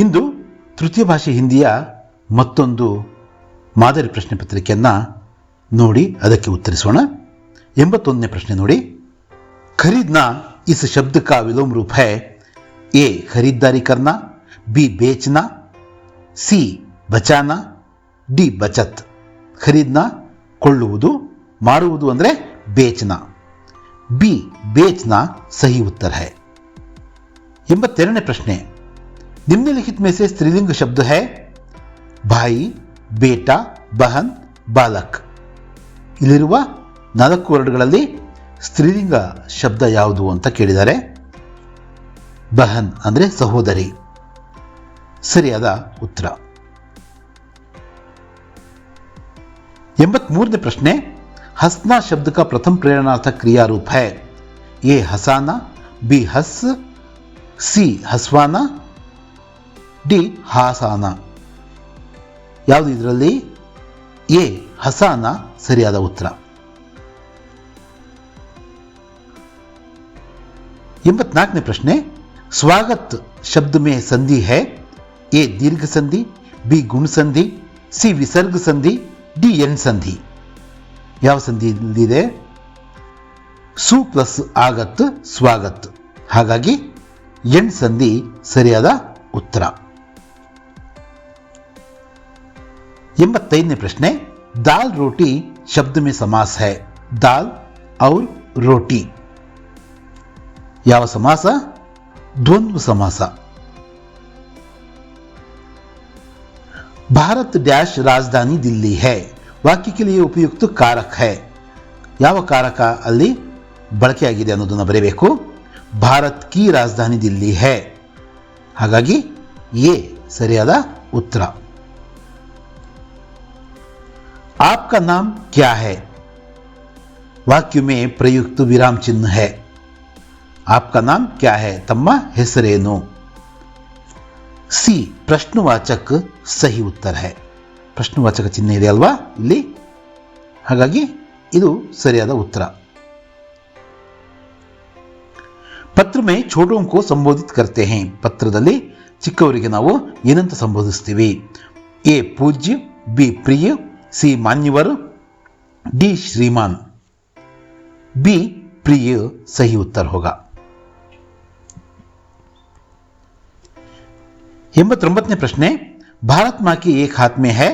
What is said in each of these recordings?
ಇಂದು ತೃತೀಯ ಭಾಷೆ ಹಿಂದಿಯ ಮತ್ತೊಂದು ಮಾದರಿ ಪ್ರಶ್ನೆ ಪತ್ರಿಕೆಯನ್ನು ನೋಡಿ ಅದಕ್ಕೆ ಉತ್ತರಿಸೋಣ. 81ನೇ ಪ್ರಶ್ನೆ ನೋಡಿ. ಖರೀದ್ನಾ इस शब्द का विलोम रूप है ए खरीदारी करना, बी बेचना, सी बचाना, डी बचत. ಖರೀದ್ನಾ ಕೊಳ್ಳುವುದು, ಮಾರುವುದು ಅಂದರೆ ಬೇಚನಾ, बी बेचना सही उत्तर है. 82ನೇ ಪ್ರಶ್ನೆ. निम्नलिखित में से स्त्रीलिंग शब्द है भाई, बेटा, बहन, बालक. ಇಲ್ಲಿರುವ 4 ವರ್ಡ್ಗಳಲ್ಲಿ ಸ್ತ್ರೀಲಿಂಗ ಶಬ್ದ ಯಾವುದು ಅಂತ ಕೇಳಿದ್ದಾರೆ. ಬಹನ್ ಅಂದರೆ ಸಹೋದರಿ, ಸರಿಯಾದ ಉತ್ತರ. 83ನೇ ಪ್ರಶ್ನೆ. हंसना शब्द का प्रथम प्रेरणार्थक क्रिया रूप है ए हंसाना, बी हंस, सी हंसवाना, डी हासाना. ಯಾವುದು ಇದರಲ್ಲಿ? ಎ ಹಸಾನ ಸರಿಯಾದ ಉತ್ತರ. 84ನೇ ಪ್ರಶ್ನೆ. स्वागत शब्द में संधि है ए दीर्घ संधि, बी गुण संधि, सी विसर्ग संधि, डी एन संधि. ಯಾವ ಸಂಧಿ ಇಲ್ಲಿದೆ? ಸು ಪ್ಲಸ್ ಆಗತ್ ಸ್ವಾಗತ್, ಹಾಗಾಗಿ ಎನ್ ಸಂಧಿ ಸರಿಯಾದ ಉತ್ತರ. 85ನೇ ಪ್ರಶ್ನೆ. दाल रोटी शब्द में समास है दाल और रोटी. ಯಾವ ಸಮಾಸ? ದ್ವಂದ್ವ ಸಮಾಸ. भारत डैश राजधानी दिल्ली है वाक्य के लिए उपयुक्त कारक है. ಯಾವ ಕಾರಕ ಅಲ್ಲಿ ಬಳಕೆಯಾಗಿದೆ ಅನ್ನೋದನ್ನು ಬರೆಯಬೇಕು. ಭಾರತ್ ಕಿ ರಾಜಧಾನಿ ದಿಲ್ಲಿ ಹೈ, ಹಾಗಾಗಿ ಎ ಸರಿಯಾದ ಉತ್ತರ. आपका नाम क्या है वाक्य में प्रयुक्त विराम चिन्ह है. आपका नाम क्या है ತಮ್ಮ ಹೆಸರೇನು. ಸಿ ಪ್ರಶ್ನವಾಚಕ ಸಹಿ ಉತ್ತರ है. ಪ್ರಶ್ನವಾಚಕ ಚಿಹ್ನೆ ಇದೆ ಅಲ್ವಾ ಇಲ್ಲಿ, ಹಾಗಾಗಿ ಇದು ಸರಿಯಾದ ಉತ್ತರ. ಪತ್ರ में छोटों को संबोधित करते हैं. ಪತ್ರದಲ್ಲಿ ಚಿಕ್ಕವರಿಗೆ ನಾವು ಏನಂತ ಸಂಬೋಧಿಸ್ತೀವಿ? ಎ ಪೂಜ್ಯ, ಬಿ ಪ್ರಿಯ, ಸಿ ಮಾನ್ಯವರು, ಡಿ श्रीमान. बी प्रिय सही उत्तर होगा. 89ನೇ ಪ್ರಶ್ನೆ. भारत माँ के एक हाथ में है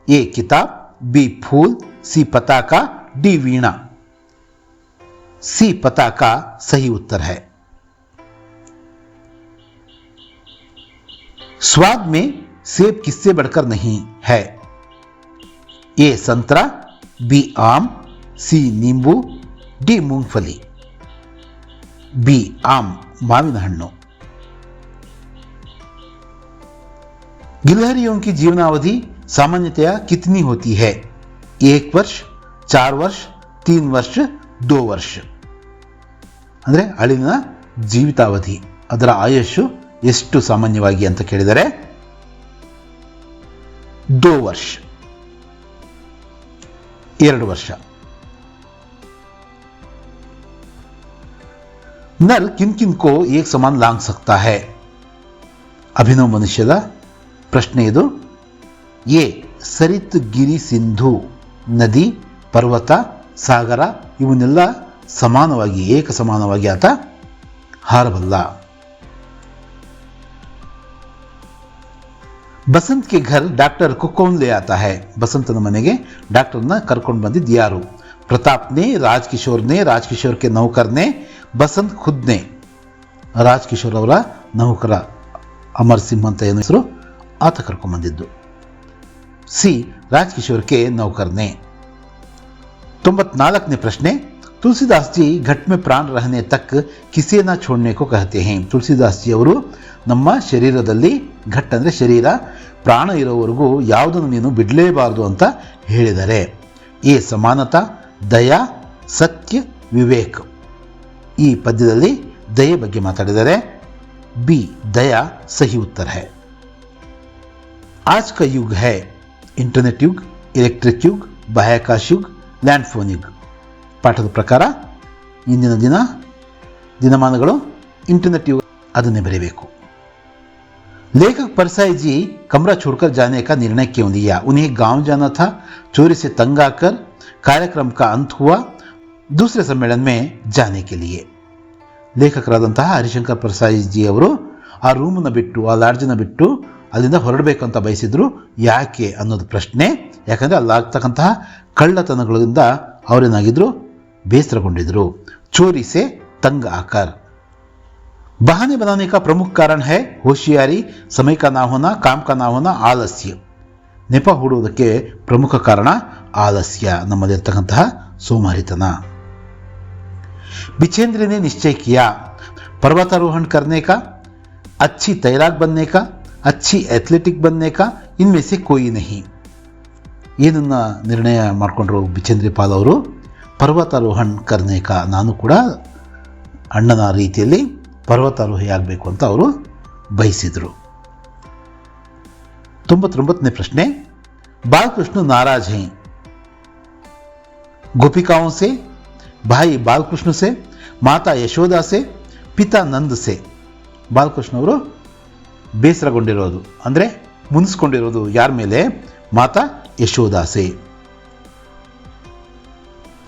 ए किताब, बी फूल, सी पताका, डी वीणा. सी पताका सही उत्तर है. स्वाद में सेब किससे बढ़कर नहीं है? ए संतरा, बी आम, सी नींबू, डी मूंगफली. बी आम माविನ ಹಣ್ಣು. गिलहरियों की जीवनावधि सामान्यतया कितनी होती है? 1 वर्ष, 4 वर्ष, 3 वर्ष, 2 ವರ್ಷ. ಅಂದರೆ ಅಳಿಲಿನ ಜೀವಿತಾವಧಿ, ಅದರ ಆಯುಷು ಎಷ್ಟು ಸಾಮಾನ್ಯವಾಗಿ ಅಂತ ಕೇಳಿದರೆ 2 ವರ್ಷ, 2 ವರ್ಷ. नर किन किन को एक समान लांग सकता है? ಅಭಿನವ ಮನುಷ್ಯದ ಪ್ರಶ್ನೆ ಇದು. ಎ ಸರಿತ್, ಗಿರಿ, ಸಿಂಧು, ನದಿ, ಪರ್ವತ, ಸಾಗರ ಇವನ್ನೆಲ್ಲ ಸಮಾನವಾಗಿ ಏಕ ಸಮಾನವಾಗಿ ಆತ ಹಾರಬಲ್ಲ. ಬಸಂತ್ ಕೆ ಘರ್ ಡಾಕ್ಟರ್ को कौन ले आता है? ಬಸಂತನ ಮನೆಗೆ ಡಾಕ್ಟರ್ನ ಕರ್ಕೊಂಡು ಬಂದಿದ್ದು ಯಾರು? ಪ್ರತಾಪ್ ನೇ, ರಾಜ್ಕಿಶೋರ್ ನೇ, ರಾಜ್ಕಿಶೋರ್ ಕೆ ನೌಕರ್ ನೇ, ಬಸಂತ್ ಖುದ್ ನೇ. ರಾಜ್ಕಿಶೋರ್ ಅವರ ನೌಕರ ಅಮರ್ ಸಿಂಗ್ ಅಂತ ಏನು ಹೆಸರು, ಆತ ಕರ್ಕೊಂಡು ಬಂದಿದ್ದು. ಸಿ ರಾಜ್ಕಿಶೋರ್ ಕೆ ನೌಕರ್ ನೇ. 94ನೇ ಪ್ರಶ್ನೆ. ತುಳಸಿದಾಸ್ ಜಿ ಘಟ್ में प्राण रहने तक किसे न छोड़ने को कहते हैं? ತುಳಸಿದಾಸ್ ಜಿ ಅವರು ನಮ್ಮ ಶರೀರದಲ್ಲಿ, ಘಟ್ ಅಂದರೆ ಶರೀರ, ಪ್ರಾಣ ಇರೋವರೆಗೂ ಯಾವುದನ್ನು ನೀನು ಬಿಡಲೇಬಾರದು ಅಂತ ಹೇಳಿದ್ದಾರೆ. ಎ ಸಮಾನತಾ, ದಯಾ, ಸತ್ಯ, ವಿವೇಕ್. ಈ ಪದ್ಯದಲ್ಲಿ ದಯೆ ಬಗ್ಗೆ ಮಾತಾಡಿದ್ದಾರೆ. बी दया सही उत्तर है. आज का युग है इंटरनेट युग, इलेक्ट्रिक युग, ಬಾಹ್ಯಾಕಾಶ ಯುಗ್, ಲ್ಯಾಂಡ್ ಫೋನ್ ಯುಗ್. ಪಾಠದ ಪ್ರಕಾರ ಇಂದಿನ ದಿನಮಾನಗಳು ಇಂಟರ್ನೆಟ್ ಯುಗ, ಅದನ್ನೇ ಬರೀಬೇಕು. लेखक परसाई जी कमरा छोड़कर जाने का निर्णय क्यों लिया? उन्हें गांव जाना था, चोरी से तंग आकर कार्यक्रम का अंत हुआ, दूसरे सम्मेलन में जाने के लिए. ಲೇಖಕರಾದಂತಹ ಹರಿಶಂಕರ್ ಪ್ರಸಾದ್ ಜಿ ಅವರು ಆ ರೂಮನ್ನು ಬಿಟ್ಟು, ಆ ಲಾಡ್ಜನ್ನು ಬಿಟ್ಟು ಅಲ್ಲಿಂದ ಹೊರಡಬೇಕು ಅಂತ ಬಯಸಿದ್ರು. ಯಾಕೆ ಅನ್ನೋದು ಪ್ರಶ್ನೆ. ಯಾಕಂದರೆ ಅಲ್ಲಾಗ್ತಕ್ಕಂತಹ ಕಳ್ಳತನಗಳಿಂದ ಅವರೇನಾಗಿದ್ರು, ಬೇಸರಗೊಂಡಿದ್ರು. ಚೋರಿ ಸೆ ತಂಗ್ ಆಕರ್. बहाने बनाने का प्रमुख कारण है होशियारी, समय का ना होना, काम का ना होना, ಆಲಸ್ಯ. ನೆಪ ಹೂಡುವುದಕ್ಕೆ ಪ್ರಮುಖ ಕಾರಣ ಆಲಸ್ಯ, ನಮ್ಮಲ್ಲಿರ್ತಕ್ಕಂತಹ ಸೋಮಾರಿತನ. बिछेंद्र ने निश्चय किया पर्वतारोहण करने का, अच्छी तैराक बनने का, अच्छी एथलेटिक बनने का, इनमें से कोई नहीं. ಏನನ್ನ ನಿರ್ಣಯ ಮಾಡಿಕೊಂಡ್ರು ಬಿಚೇಂದ್ರ ಪಾಲ್ ಅವರು? ಪರ್ವತಾರೋಹಣ ಕರ್ನೆ ಕಾ, ನಾನು ಕೂಡ ಅಣ್ಣನ ರೀತಿಯಲ್ಲಿ ಪರ್ವತಾರೋಹಿ ಆಗಬೇಕು ಅಂತ ಅವರು ಬಯಸಿದರು. 99ನೇ ಪ್ರಶ್ನೆ. बालकृष्ण नाराज हैं गोपिकाओं से, भाई बालकृष्ण से, माता यशोदा से, पिता नंद से. ಬಾಲಕೃಷ್ಣ ಅವರು ಬೇಸರಗೊಂಡಿರೋದು ಅಂದರೆ ಮುನಿಸ್ಕೊಂಡಿರೋದು ಯಾರ ಮೇಲೆ? ಮಾತಾ ಯಶೋದಾ ಸೆ.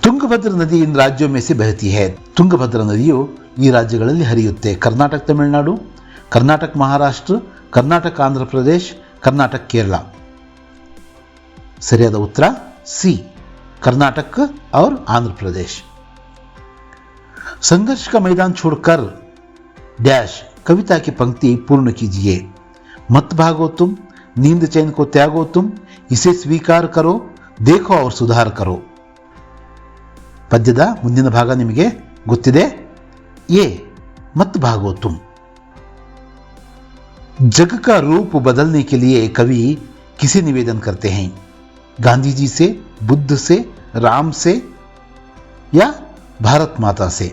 ತುಂಗಭದ್ರಾ ನದಿ इन राज्यों में से बहती है. ತುಂಗಭದ್ರಾ ನದಿಯು ಈ ರಾಜ್ಯಗಳಲ್ಲಿ ಹರಿಯುತ್ತೆ. ಕರ್ನಾಟಕ ತಮಿಳುನಾಡು, ಕರ್ನಾಟಕ ಮಹಾರಾಷ್ಟ್ರ, ಕರ್ನಾಟಕ ಆಂಧ್ರ ಪ್ರದೇಶ, ಕರ್ನಾಟಕ ಕೇರಳ. ಸರಿಯಾದ ಉತ್ತರ ಸಿ, कर्नाटक और आंध्र प्रदेश. संघर्ष का मैदान छोड़कर डैश कविता की पंक्ति पूर्ण कीजिए. मत भागो तुम, नींद चैन को त्यागो तुम, इसे स्वीकार करो, देखो और सुधार करो. ಪದ್ಯದ ಮುಂದಿನ ಭಾಗ ನಿಮಗೆ ಗೊತ್ತಿದೆ. ये मत भागो तुम. जग का रूप बदलने के लिए कवि किसे निवेदन करते हैं? गांधी जी से, बुद्ध से, राम से या ಭಾರತ್ ಮಾತಾ ಸೆ.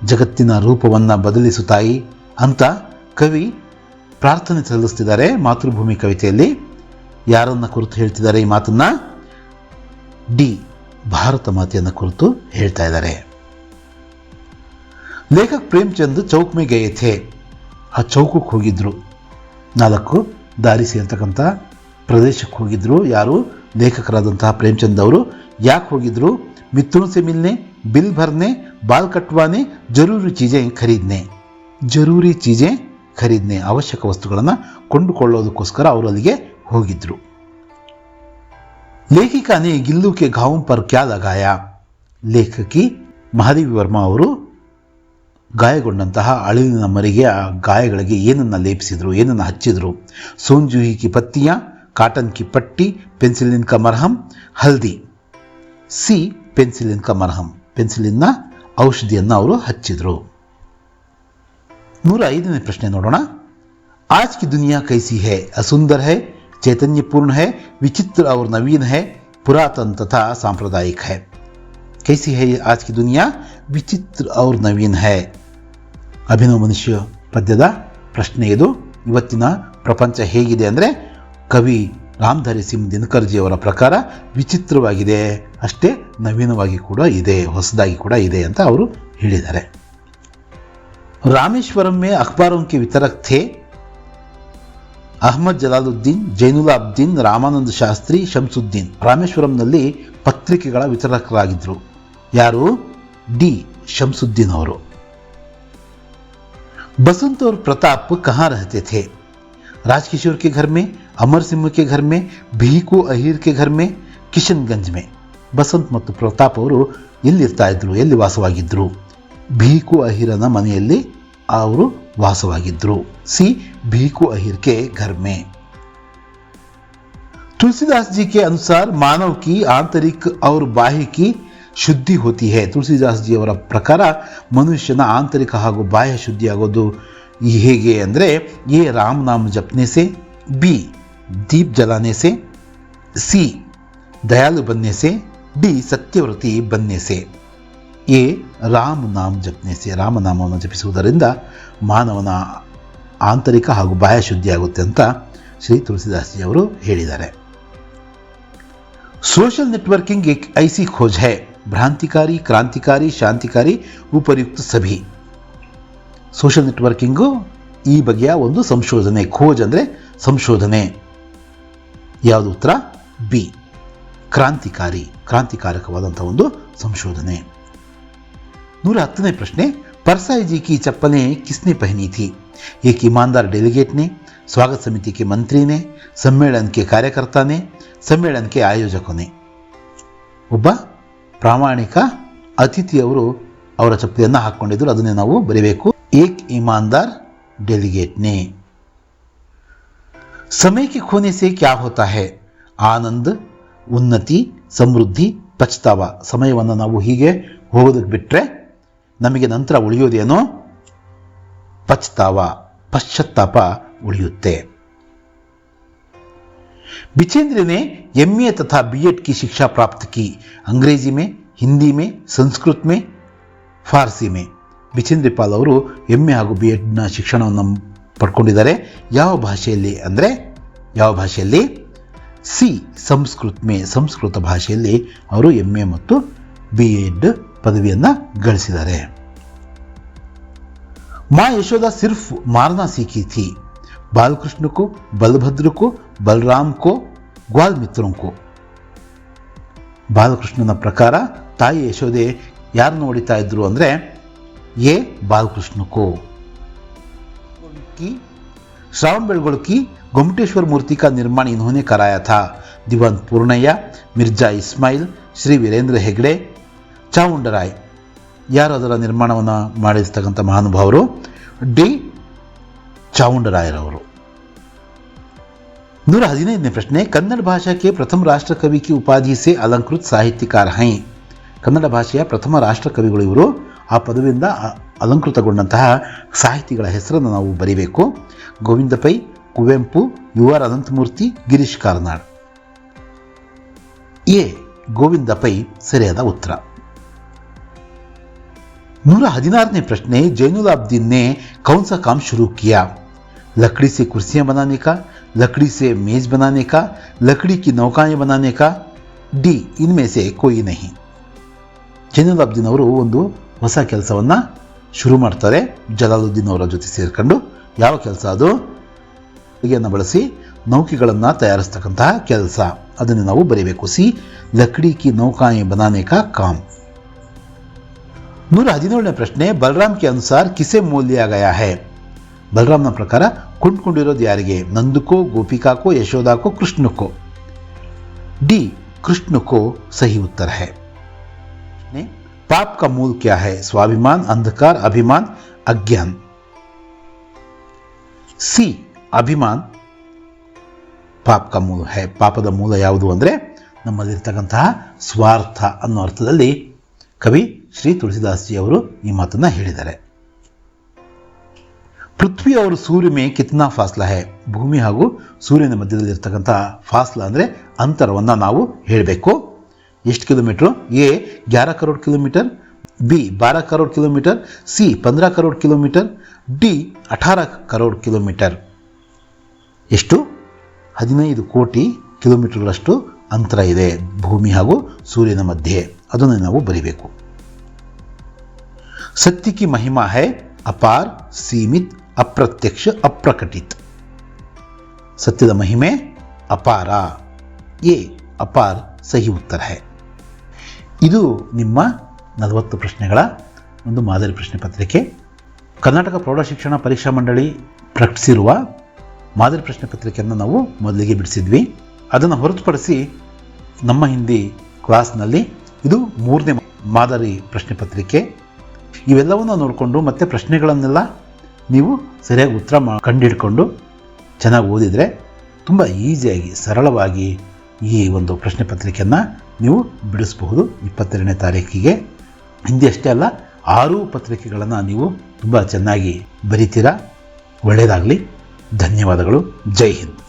ಜಗತ್ತಿನ ರೂಪವನ್ನು ಬದಲಿಸು ತಾಯಿ ಅಂತ ಕವಿ ಪ್ರಾರ್ಥನೆ ಸಲ್ಲಿಸ್ತಿದ್ದಾರೆ ಮಾತೃಭೂಮಿ ಕವಿತೆಯಲ್ಲಿ. ಯಾರನ್ನ ಕುರಿತು ಹೇಳ್ತಿದ್ದಾರೆ ಈ ಮಾತನ್ನ? ಡಿ, ಭಾರತ ಮಾತೆಯನ್ನು ಕುರಿತು ಹೇಳ್ತಾ ಇದ್ದಾರೆ. ಲೇಖಕ್ ಪ್ರೇಮಚಂದ್ ಚೌಕ್ ಮೇ ಗಯೇ ಥೇ. ಆ ಚೌಕಕ್ಕೆ ಹೋಗಿದ್ರು. 4 ದಾರಿ ಸೇರ್ತಕ್ಕಂಥ ಪ್ರದೇಶಕ್ಕೆ ಹೋಗಿದ್ರು. ಯಾರು? ಲೇಖಕರಾದಂತಹ ಪ್ರೇಮಚಂದ್ ಅವರು. ಯಾಕೆ ಹೋಗಿದ್ರು? ಮಿತ್ರೋं से मिलने, बिल भरने, बाल कटवाने, जरूरी चीजें खरीदने. ಜರೂರಿ ಚೀಜೆ ಖರೀದನೆ, ಅವಶ್ಯಕ ವಸ್ತುಗಳನ್ನು ಕೊಂಡುಕೊಳ್ಳೋದಕ್ಕೋಸ್ಕರ ಅವರು ಅಲ್ಲಿಗೆ ಹೋಗಿದ್ರು. लेखिका ने गिल्लू के घावों पर क्या लगाया? ಲೇಖಕಿ ಮಹಾದೇವಿ ವರ್ಮಾ ಅವರು ಗಾಯಗೊಂಡಂತಹ ಅಳಿಲಿನ ಮರಿಗೆ ಆ ಗಾಯಗಳಿಗೆ ಏನನ್ನ ಲೇಪಿಸಿದ್ರು, ಏನನ್ನ ಹಚ್ಚಿದ್ರು? ಸೋಂಜೂಹಿ ಕಿ ಪತ್ತಿಯಾ, ಕಾಟನ್ ಕಿ ಪಟ್ಟಿ, ಪೆನ್ಸಿಲಿನ್ ಕಾ ಮರ್ಹಮ್, ಹಲ್ದಿ. ಸಿ, ಪೆನ್ಸಿಲಿನ್ ಕಾ ಮರ್ಹಮ್. ಪೆನ್ಸಿಲಿನ್ನ ಔಷಧಿಯನ್ನು ಅವರು ಹಚ್ಚಿದ್ರು. 105ನೇ ಪ್ರಶ್ನೆ ನೋಡೋಣ. आज की दुनिया कैसी है? असुंदर है, चैतन्यपूर्ण है, विचित्र और नवीन है, पुरातन तथा सांप्रदायिक है. कैसी है आज की दुनिया? विचित्र और नवीन है. ಅಭಿನವ ಮನುಷ್ಯ ಪದ್ಯದ ಪ್ರಶ್ನೆ ಇದು. ಇವತ್ತಿನ ಪ್ರಪಂಚ ಹೇಗಿದೆ ಅಂದರೆ, ಕವಿ ರಾಮಧಾರಿ ಸಿಂಗ್ ದಿನಕರ್ಜಿಯವರ ಪ್ರಕಾರ ವಿಚಿತ್ರವಾಗಿದೆ, ಅಷ್ಟೇ ನವೀನವಾಗಿ ಕೂಡ ಇದೆ, ಹೊಸದಾಗಿ ಕೂಡ ಇದೆ ಅಂತ ಅವರು ಹೇಳಿದ್ದಾರೆ. ರಾಮೇಶ್ವರಂ ಮೇ ಅಖಬಾರೋಂ ಕೆ ವಿತರಕ್ ಥೇ ಅಹಮದ್ ಜಲಾಲುದ್ದೀನ್, ಜೈನುಲಾಬ್ದೀನ್, ರಾಮಾನಂದ ಶಾಸ್ತ್ರಿ, ಶಂಸುದ್ದೀನ್. ರಾಮೇಶ್ವರಂನಲ್ಲಿ ಪತ್ರಿಕೆಗಳ ವಿತರಕರಾಗಿದ್ದರು. ಯಾರು? ಡಿ, ಶಂಸುದ್ದೀನ್ ಅವರು. बसंत और प्रताप कहाँ रहते थे? राजकिशोर के घर में, अमर सिंह के घर में, भीकू अहीर के घर में, ಕಿಶನ್ಗಂಜ್ ಮೇ. ಬಸಂತ್ ಮತ್ತು ಪ್ರತಾಪ್ ಅವರು ಎಲ್ಲಿರ್ತಾ ಇದ್ರು, ಎಲ್ಲಿ ವಾಸವಾಗಿದ್ರು? ಭೀಕು ಅಹಿರನ ಮನೆಯಲ್ಲಿ ಅವರು ವಾಸವಾಗಿದ್ರು. ಸಿ, ಭೀಕು ಅಹಿರ್ के घर में. तुलसीदास जी के अनुसार मानव की आंतरिक और बाह्य की ಶುದ್ಧಿ ಹೋತಿ ಹೇ. ತುಳಸಿದಾಸ್ ಜಿ ಅವರ ಪ್ರಕಾರ ಮನುಷ್ಯನ ಆಂತರಿಕ ಹಾಗೂ ಬಾಹ್ಯ ಶುದ್ಧಿ ಆಗೋದು ಹೇಗೆ ಅಂದರೆ, ಎ ರಾಮ್ ನಾಮ್ ಜಪನೆ ಸೆ, ಬಿ ದೀಪ್ ಜಲಾನೆ ಸೆ, ಸಿ ದಯಾಲು ಬನ್ನೆ ಸೆ, ಡಿ ಸತ್ಯವ್ರತಿ ಬನ್ನೆ ಸೆ. ಎ ರಾಮ್ ನಾಮ್ ಜಪನೆ ಸೆ. ರಾಮನಾಮವನ್ನು ಜಪಿಸುವುದರಿಂದ ಮಾನವನ ಆಂತರಿಕ ಹಾಗೂ ಬಾಹ್ಯ ಶುದ್ಧಿ ಆಗುತ್ತೆ ಅಂತ ಶ್ರೀ ತುಳಸಿದಾಸ್ ಜಿ ಅವರು ಹೇಳಿದ್ದಾರೆ. सोशल नेटवर्किंग एक ऐसी खोज है, भ्रांतिकारी, क्रांतिकारी, शांतिकारी, उपर्युक्त सभी. सोशल नेटवर्किंगು ಈ ಬಗೆಯ ಒಂದು ಸಂಶೋಧನೆ. ಖೋಜ್ ಅಂದರೆ ಸಂಶೋಧನೆ. ಯಾವುದು ಉತ್ತರ? ಬಿ, ಕ್ರಾಂತಿಕಾರಕವಾದಂಥ ಒಂದು ಸಂಶೋಧನೆ. 110ನೇ ಪ್ರಶ್ನೆ, परसाई जी की चप्पलें किसने पहनी थी? एक ईमानदार डेलीगेट ने, स्वागत समिति के मंत्री ने, सम्मेलन के कार्यकर्ता ने, सम्मेलन के आयोजकों ने. ಒಬ್ಬ ಪ್ರಾಮಾಣಿಕ ಅತಿಥಿಯವರು ಅವರ ಚಪ್ಪಲಿಯನ್ನು ಹಾಕ್ಕೊಂಡಿದ್ರು. ಅದನ್ನೇ ನಾವು ಬರೀಬೇಕು. ಏಕ್ ಇಮಾನ್ದಾರ್ डेलीगेट ने. समय के खोने से क्या होता है? ಆನಂದ್, ಉನ್ನತಿ, ಸಮೃದ್ಧಿ, ಪಚ್ತಾವ. ಸಮಯವನ್ನು ನಾವು ಹೀಗೆ ಹೋಗೋದಕ್ಕೆ ಬಿಟ್ಟರೆ ನಮಗೆ ನಂತರ ಉಳಿಯೋದೇನೋ ಪಶ್ಚಾತ್ತಾಪ ಉಳಿಯುತ್ತೆ. बिचेंद्र ने MA तथा BEd की शिक्षा प्राप्त की. अंग्रेजी में, हिंदी में, संस्कृत में, फारसी में. ಬಿಚೇಂದ್ರ ಪಾಲ್ ಅವರು MA ಹಾಗೂ BEdನ ಶಿಕ್ಷಣವನ್ನು ಪಡ್ಕೊಂಡಿದ್ದಾರೆ. ಯಾವ ಭಾಷೆಯಲ್ಲಿ? ಸಿ, ಸಂಸ್ಕೃತ ಭಾಷೆಯಲ್ಲಿ ಅವರು MA ಮತ್ತು BEd ಪದವಿಯನ್ನು ಗಳಿಸಿದ್ದಾರೆ. माँ यशोदा सिर्फ मारना सीखी थी. बालकृष्ण को, बलभद्र को, बलराम को, ग्वाल मित्रों को. ಬಾಲಕೃಷ್ಣನ ಪ್ರಕಾರ ತಾಯಿ ಯಶೋದೆ ಯಾರನ್ನು ಹೊಡಿತಾ ಇದ್ರು ಅಂದರೆ ಎ, बालकृष्ण को. श्रावण बेलगोल की गोमटेश्वर मूर्ति का निर्माण इन्होंने कराया था. दीवान पूर्णಯ್ಯ, ಮಿರ್ಜಾ ಇಸ್ಮಾಯಿಲ್, ಶ್ರೀ ವೀರೇಂದ್ರ ಹೆಗ್ಡೆ, ಚಾವುಂಡರಾಯ್. ಯಾರು ಅದರ ನಿರ್ಮಾಣವನ್ನು ಮಾಡಿರ್ತಕ್ಕಂಥ ಮಹಾನುಭಾವರು? ಡಿ, ಚಾವುಂಡರಾಯರವರು. 115ನೇ ಪ್ರಶ್ನೆ, ಕನ್ನಡ ಭಾಷಾ के प्रथम राष्ट्र कवि की उपाधि से अलंकृत साहित्यकार हैं. ಕನ್ನಡ ಭಾಷೆಯ ಪ್ರಥಮ ರಾಷ್ಟ್ರ ಕವಿಗಳು ಇವರು. ಆ ಪದವಿಯಿಂದ ಅಲಂಕೃತಗೊಂಡಂತಹ ಸಾಹಿತಿಗಳ ಹೆಸರನ್ನು ನಾವು ಬರೀಬೇಕು. ಗೋವಿಂದ ಪೈ, ಕುವೆಂಪು, UR ಅನಂತಮೂರ್ತಿ, ಗಿರೀಶ್ ಕಾರ್ನಾಡ್. ಎ, ಗೋವಿಂದ ಪೈ ಸರಿಯಾದ ಉತ್ತರ. 116ನೇ ಪ್ರಶ್ನೆ, जैनुलाब्दीन ने कौन सा काम शुरू किया? लकड़ी से कुर्सियां बनाने का, लकड़ी से मेज बनाने का, लकड़ी की नौकाएं बनाने का. डी, इनमें से कोई नहीं. ಜೈನುಲಾಬ್ದೀನ್ ಅವರು ಒಂದು ಹೊಸ ಕೆಲಸವನ್ನು ಶುರು ಮಾಡ್ತಾರೆ ಜಲಾಲುದ್ದೀನ್ ಅವರ ಜೊತೆ ಸೇರಿಕೊಂಡು. ಯಾವ ಕೆಲಸ ಅದು? ಲಕಡಿಯನ್ನು ಬಳಸಿ ನೌಕೆಗಳನ್ನು ತಯಾರಿಸ್ತಕ್ಕಂತಹ ಕೆಲಸ. ಅದನ್ನು ನಾವು ಬರೀಬೇಕು. ಸಿ, ಲಕಡಿ ಕಿ ನೌಕಾಯೆ ಬನಾನೆ ಕಾ ಕಾಮ್. 117ನೇ ಪ್ರಶ್ನೆ, ಬಲರಾಮ್ ಕೆ ಅನುಸಾರ ಕಿಸೆ ಮೋಲ್ ಲಿಯಾ ಗಯಾ ಹೈ? ಬಲರಾಮ್ನ ಪ್ರಕಾರ ಕೊಂಡ್ಕೊಂಡಿರೋದು ಯಾರಿಗೆ? ನಂದಕೋ, ಗೋಪಿಕಾಕೋ, ಯಶೋದಾಕೋ, ಕೃಷ್ಣಕೋ. ಡಿ, ಕೃಷ್ಣಕೋ ಸಹಿ ಉತ್ತರ है. पाप का मूल क्या है? स्वाभिमान, अंधकार, अभिमान, अज्ञान. ಸಿ, ಅಭಿಮಾನ್ ಪಾಪ का ಮೂಲ है. ಪಾಪದ ಮೂಲ ಯಾವುದು ಅಂದರೆ ನಮ್ಮಲ್ಲಿರ್ತಕ್ಕಂತಹ ಸ್ವಾರ್ಥ ಅನ್ನೋ ಅರ್ಥದಲ್ಲಿ ಕವಿ ಶ್ರೀ ತುಳಸಿದಾಸ್ಜಿ ಅವರು ಈ ಮಾತನ್ನು ಹೇಳಿದ್ದಾರೆ. ಪೃಥ್ವಿ ಅವರು ಸೂರ್ಯ ಮೇ ಕಿತ್ನಾ ಫಾಸ್ಲಾ ಹೈ? ಭೂಮಿ ಹಾಗೂ ಸೂರ್ಯನ ಮಧ್ಯದಲ್ಲಿರ್ತಕ್ಕಂತಹ ಫಾಸ್ಲಾ ಅಂದರೆ ಅಂತರವನ್ನು ನಾವು ಹೇಳಬೇಕು. ಎಷ್ಟು kilometre? A, 11 crore kilometre, B, 12 crore kilometre, C, 15 crore kilometre, D, 18 crore kilometre. ಎಷ್ಟು? 15 ಕೋಟಿ ಕಿಲೋಮೀಟರ್ಗಳಷ್ಟು ಅಂತರ ಇದೆ ಭೂಮಿ ಹಾಗೂ ಸೂರ್ಯನ ಮಧ್ಯೆ. ಅದನ್ನು ನಾವು ಬರೀಬೇಕು. सत्य की महिमा है अपार, सीमित, अप्रत्यक्ष, अप्रकटित. ಸತ್ಯದ ಮಹಿಮೆ ಅಪಾರ. ಎ, ಅಪಾರ್ ಸಹಿ ಉತ್ತರ है. ಇದು ನಿಮ್ಮ 40 ಪ್ರಶ್ನೆಗಳ ಒಂದು ಮಾದರಿ ಪ್ರಶ್ನೆ ಪತ್ರಿಕೆ. ಕರ್ನಾಟಕ ಪ್ರೌಢಶಿಕ್ಷಣ ಪರೀಕ್ಷಾ ಮಂಡಳಿ ಪ್ರಕಟಿಸಿರುವ ಮಾದರಿ ಪ್ರಶ್ನೆ ಪತ್ರಿಕೆಯನ್ನು ನಾವು ಮೊದಲಿಗೆ ಬಿಡಿಸಿದ್ವಿ. ಅದನ್ನು ಹೊರತುಪಡಿಸಿ ನಮ್ಮ ಹಿಂದಿ ಕ್ಲಾಸ್ನಲ್ಲಿ ಇದು 3ನೇ ಮಾದರಿ ಪ್ರಶ್ನೆ ಪತ್ರಿಕೆ. ಇವೆಲ್ಲವನ್ನು ನೋಡಿಕೊಂಡು ಮತ್ತು ಪ್ರಶ್ನೆಗಳನ್ನೆಲ್ಲ ನೀವು ಸರಿಯಾಗಿ ಉತ್ತರ ಕಂಡುಹಿಡ್ಕೊಂಡು ಚೆನ್ನಾಗಿ ಓದಿದರೆ ತುಂಬ ಈಸಿಯಾಗಿ ಸರಳವಾಗಿ ಈ ಒಂದು ಪ್ರಶ್ನೆ ಪತ್ರಿಕೆಯನ್ನು ನೀವು ಬಿಡಿಸಬಹುದು. 22ನೇ ತಾರೀಕಿಗೆ. ಹಿಂದಿ ಅಷ್ಟೇ ಅಲ್ಲ, 6 ಪತ್ರಿಕೆಗಳನ್ನು ನೀವು ತುಂಬ ಚೆನ್ನಾಗಿ ಬರೀತೀರಾ. ಒಳ್ಳೆಯದಾಗಲಿ. ಧನ್ಯವಾದಗಳು. ಜೈ ಹಿಂದ್.